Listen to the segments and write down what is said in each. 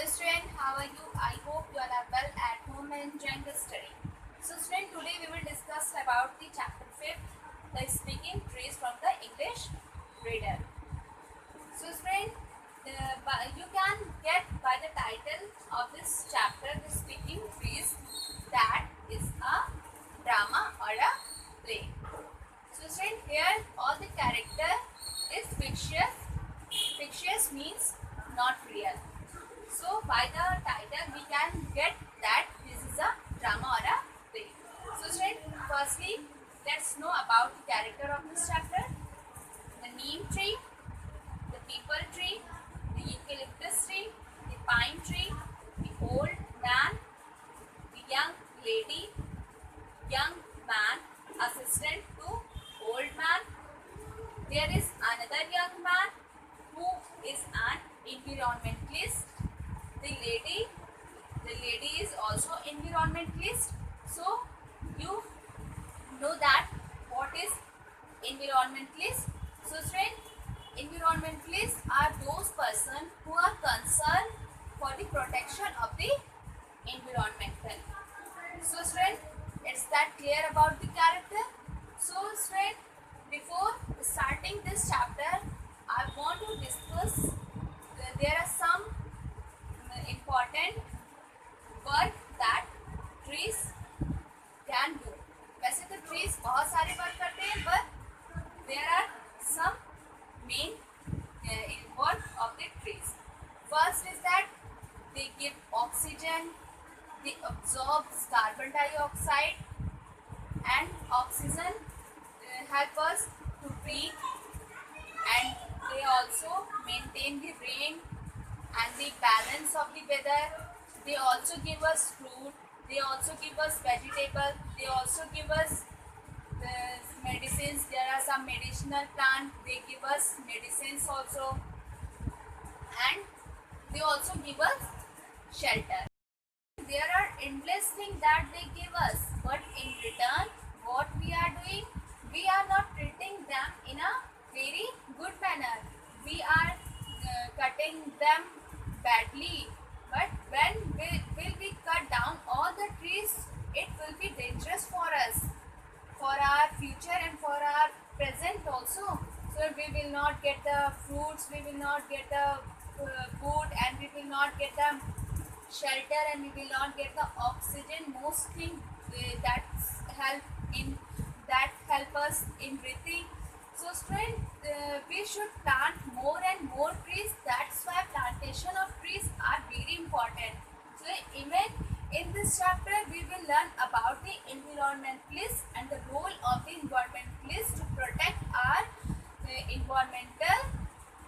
Hello student, how are you? I hope you all are well at home and enjoying the study. So student, today we will discuss about the chapter 5th, the speaking trees from the English reader. So student, you can get by the title of this chapter, the speaking trees, that is a drama or a play. So student, here all the character is fictitious. Fictitious means not real. So by the title we can get that this is a drama or a play. So student, firstly let's know about the character of this chapter. The neem tree, the people tree, the eucalyptus tree, the pine tree, the old man, the young lady, young man, assistant to old man. There is another young man who is an environmentalist. The lady is also environmentalist. So you know that what is environmentalist. So friend, environmentalists are those persons who are concerned for the protection of the environmental. So friend, is that clear about the character? So friend, before starting this chapter, I want to discuss there are some important work that trees can do. वैसे तो trees बहुत सारे work करते हैं, but there are some main work of the trees. First is that they give oxygen, they absorb carbon dioxide, and oxygen help us to breathe, and they also maintain the rain and the balance of the weather. They also give us fruit, they also give us vegetable, they also give us medicines. There are some medicinal plants, they give us medicines also, and they also give us shelter. There are endless things that they give us, but in return what we are doing, we are not treating them in a very good manner. We are cutting them badly. But when will we cut down all the trees, it will be dangerous for us, for our future and for our present also. So we will not get the fruits, we will not get the food, and we will not get the shelter, and we will not get the oxygen. Most thing that help us in breathing. So student, we should plant more and more trees. That's why plantation of trees are very important. So even in this chapter we will learn about the environmentalists and the role of the environmentalists to protect our environmental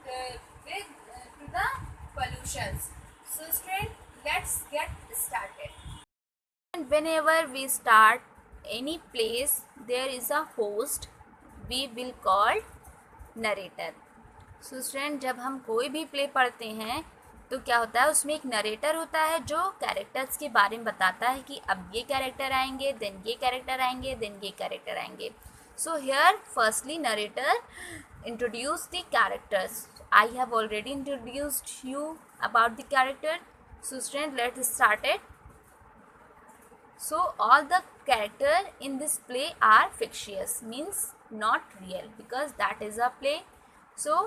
to the pollutions. So student, let's get started. And whenever we start any place, there is a host, we will call narrator. So student, जब हम कोई भी play पढ़ते हैं तो क्या होता है, उसमें एक नरेटर होता है जो कैरेक्टर्स के बारे में बताता है कि अब ये कैरेक्टर आएंगे, देन ये कैरेक्टर आएंगे, देन ये कैरेक्टर आएंगे. So here firstly narrator introduce the characters. I have already introduced you about the character. So student, let's start it. So all the character in this play are fictitious, means not real, because that is a play. So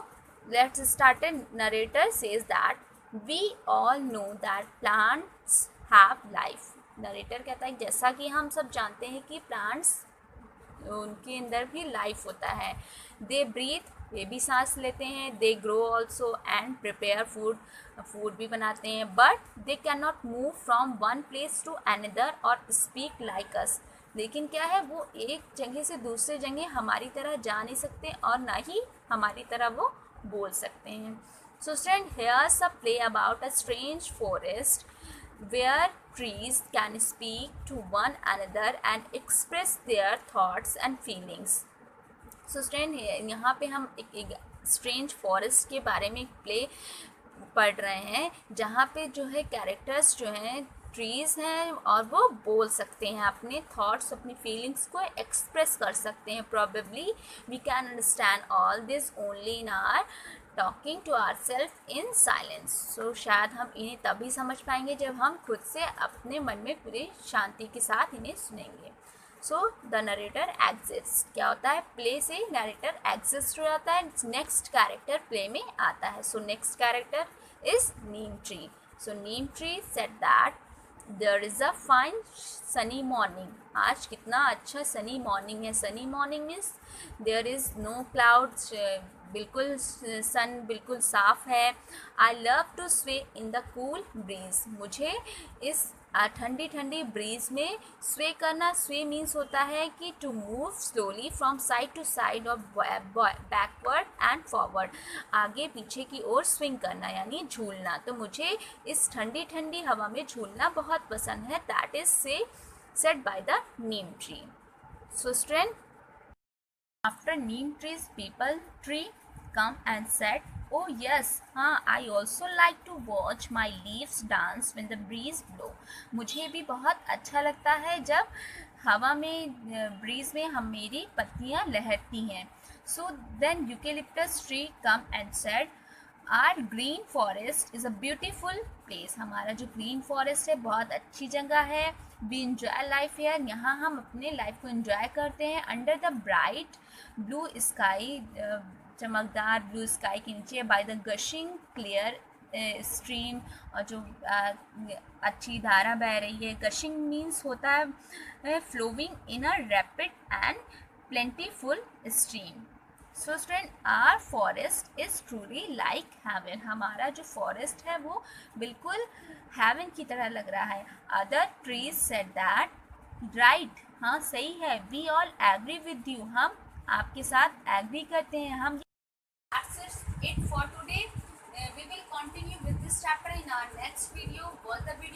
let's start. A narrator says that we all know that plants have life. Narrator कहता है जैसा कि हम सब जानते हैं कि plants उनके अंदर भी लाइफ होता है. दे ब्रीथ, वे भी सांस लेते हैं. They grow also and prepare food भी बनाते हैं. But they can not move from one place to another और स्पीक लाइक अस. लेकिन क्या है, वो एक जगह से दूसरे जगह हमारी तरह जा नहीं सकते और ना ही हमारी तरह वो बोल सकते हैं. So student, here's a play about a strange forest where trees can speak to one another and express their thoughts and feelings. So student, यहाँ पे हम एक स्ट्रेंज फॉरेस्ट के बारे में एक प्ले पढ़ रहे हैं जहाँ पे जो है कैरेक्टर्स जो हैं ट्रीज़ हैं और वो बोल सकते हैं, अपने थॉट्स, अपनी फीलिंग्स को एक्सप्रेस कर सकते हैं. Probably we can understand all this only in our talking to our self in silence. So शायद हम इन्हें तभी समझ पाएंगे जब हम खुद से अपने मन में पूरी शांति के साथ इन्हें सुनेंगे। सो द नरेटर एग्जिस्ट, क्या होता है, प्ले से नरेटर एग्जिस्ट हो जाता है, नेक्स्ट कैरेक्टर प्ले में आता है। So next character is neem tree. So neem tree said that there is a fine sunny morning, आज कितना अच्छा सनी मॉर्निंग है। Sunny morning means there is no clouds, बिल्कुल सन बिल्कुल साफ है। आई लव टू स्वे इन द कूल ब्रीज, मुझे इस ठंडी ठंडी ब्रीज में स्वे करना, स्वे मीन्स होता है कि to move slowly from side to side और बैकवर्ड एंड फॉरवर्ड, आगे पीछे की ओर स्विंग करना यानी झूलना। तो मुझे इस ठंडी ठंडी हवा में झूलना बहुत पसंद है। दैट इज से said by the Neem tree. So student, after neem trees people tree come and said, oh yes, I also like to watch my leaves dance when the breeze blow, मुझे भी बहुत अच्छा लगता है जब हवा में ब्रीज में हम मेरी पत्तियाँ लहरती हैं। So then eucalyptus tree come and said, our green forest is a beautiful place, हमारा जो ग्रीन फॉरेस्ट है बहुत अच्छी जगह है। वी इंजॉय लाइफ हेयर, यहाँ हम अपने लाइफ को इंजॉय करते हैं। Under the bright blue sky, चमकदार ब्लू स्काई के नीचे, by the gushing clear stream, और जो अच्छी धारा बह रही है। गशिंग मीन्स होता है flowing in a rapid and plentiful stream. So student, our forest is truly like heaven, हमारा जो फॉरेस्ट है वो बिल्कुल हेवन की तरह लग रहा है। Other trees said that, right, हाँ सही है। We all agree with you, हम आपके साथ एग्री करते हैं। हम That's it for today. We will continue with this chapter in our next video. Was the video